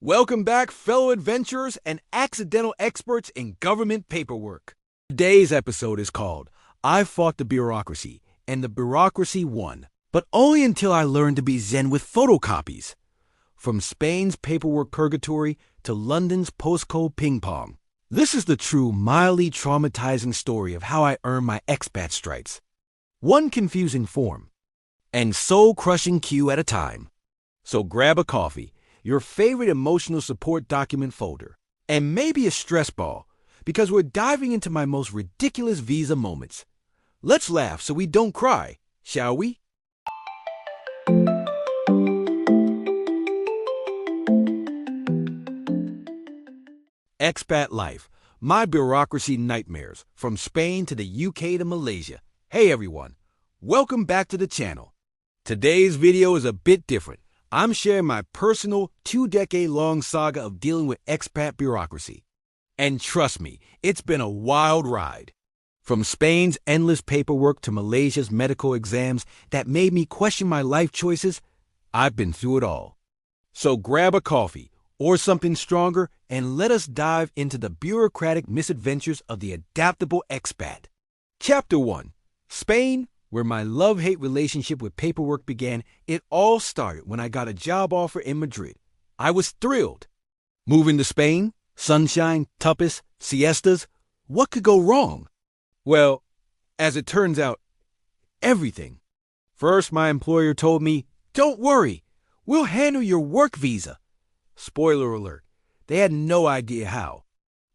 Welcome back, fellow adventurers and accidental experts in government paperwork. Today's episode is called I Fought the Bureaucracy, and the Bureaucracy Won, but only until I learned to be zen with photocopies. From Spain's paperwork purgatory to London's postcode ping pong. This is the true, mildly traumatizing story of how I earned my expat stripes. One confusing form, and soul-crushing queue at a time. So grab a coffee, your favorite emotional support document folder, and maybe a stress ball, because we're diving into my most ridiculous visa moments. Let's laugh so we don't cry, shall we? Expat life, my bureaucracy nightmares, from Spain to the UK to Malaysia. Hey everyone, welcome back to the channel. Today's video is a bit different. I'm sharing my personal 2-decade-long saga of dealing with expat bureaucracy. And trust me, it's been a wild ride. From Spain's endless paperwork to Malaysia's medical exams that made me question my life choices, I've been through it all. So grab a coffee or something stronger and let us dive into the bureaucratic misadventures of the adaptable expat. Chapter 1. Spain, where my love-hate relationship with paperwork began. It all started when I got a job offer in Madrid. I was thrilled. Moving to Spain, sunshine, tapas, siestas, what could go wrong? Well, as it turns out, everything. First, my employer told me, "Don't worry, we'll handle your work visa." Spoiler alert, they had no idea how.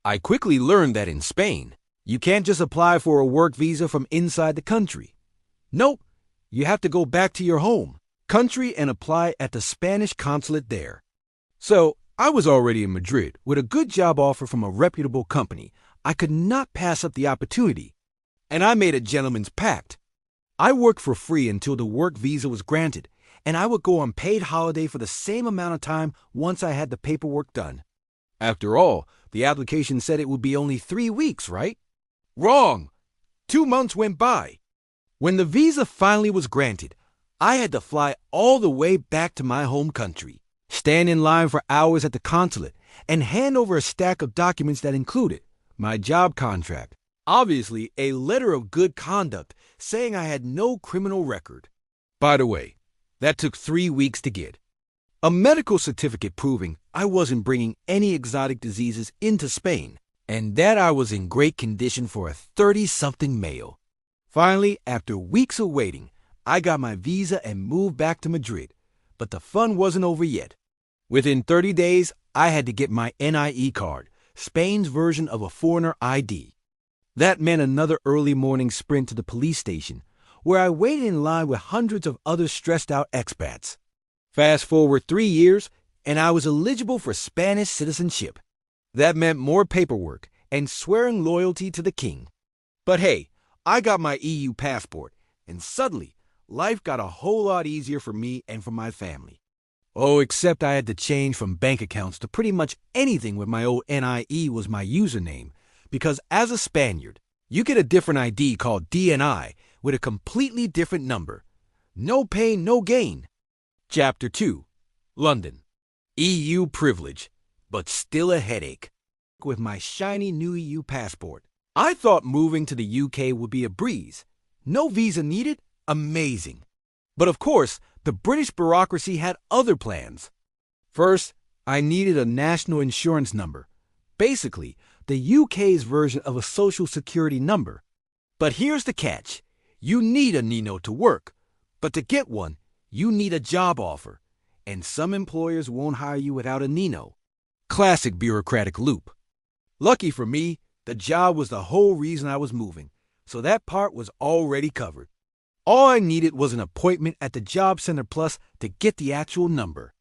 I quickly learned that in Spain, you can't just apply for a work visa from inside the country. Nope, you have to go back to your home country and apply at the Spanish consulate there. So, I was already in Madrid with a good job offer from a reputable company. I could not pass up the opportunity. And I made a gentleman's pact. I worked for free until the work visa was granted, and I would go on paid holiday for the same amount of time once I had the paperwork done. After all, the application said it would be only 3 weeks, right? Wrong! 2 months went by. When the visa finally was granted, I had to fly all the way back to my home country, stand in line for hours at the consulate, and hand over a stack of documents that included my job contract, obviously a letter of good conduct saying I had no criminal record. By the way, that took 3 weeks to get. A medical certificate proving I wasn't bringing any exotic diseases into Spain, and that I was in great condition for a 30-something male. Finally, after weeks of waiting, I got my visa and moved back to Madrid. But the fun wasn't over yet. Within 30 days, I had to get my NIE card, Spain's version of a foreigner ID. That meant another early morning sprint to the police station, where I waited in line with hundreds of other stressed-out expats. Fast forward 3 years, and I was eligible for Spanish citizenship. That meant more paperwork and swearing loyalty to the king. But hey, I got my EU passport, and suddenly, life got a whole lot easier for me and for my family. Oh, except I had to change from bank accounts to pretty much anything with my old NIE was my username, because as a Spaniard, you get a different ID called DNI with a completely different number. No pain, no gain. Chapter 2. London. EU privilege, but still a headache. With my shiny new EU passport, I thought moving to the UK would be a breeze. No visa needed? Amazing. But of course, the British bureaucracy had other plans. First, I needed a national insurance number. Basically, the UK's version of a social security number. But here's the catch. You need a NINo to work. But to get one, you need a job offer. And some employers won't hire you without a NINo. Classic bureaucratic loop. Lucky for me, the job was the whole reason I was moving, so that part was already covered. All I needed was an appointment at the Job Center Plus to get the actual number.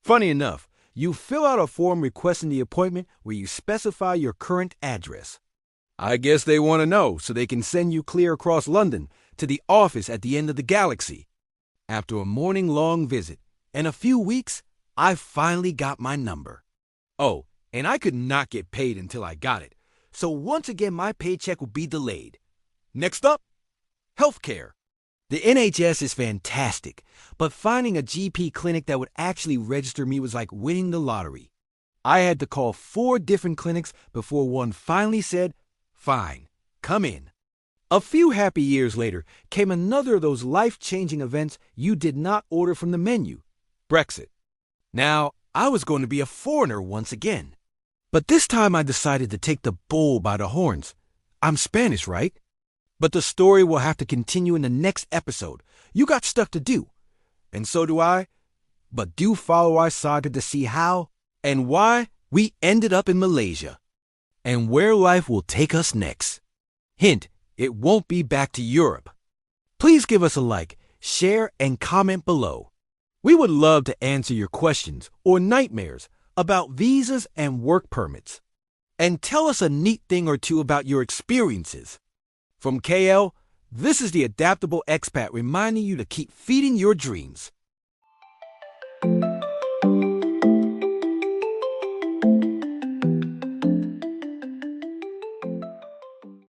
Funny enough, you fill out a form requesting the appointment where you specify your current address. I guess they want to know so they can send you clear across London to the office at the end of the galaxy. After a morning-long visit and a few weeks, I finally got my number. Oh, and I could not get paid until I got it. So once again, my paycheck would be delayed. Next up, healthcare. The NHS is fantastic, but finding a GP clinic that would actually register me was like winning the lottery. I had to call 4 different clinics before one finally said, "Fine, come in." A few happy years later came another of those life-changing events you did not order from the menu, Brexit. Now, I was going to be a foreigner once again. But this time I decided to take the bull by the horns. I'm Spanish, right? But the story will have to continue in the next episode. You got stuff to do. And so do I. But do follow our saga to see how and why we ended up in Malaysia. And where life will take us next. Hint, it won't be back to Europe. Please give us a like, share, and comment below. We would love to answer your questions or nightmares about visas and work permits. And tell us a neat thing or two about your experiences. From KL, this is the Adaptable Expat reminding you to keep feeding your dreams.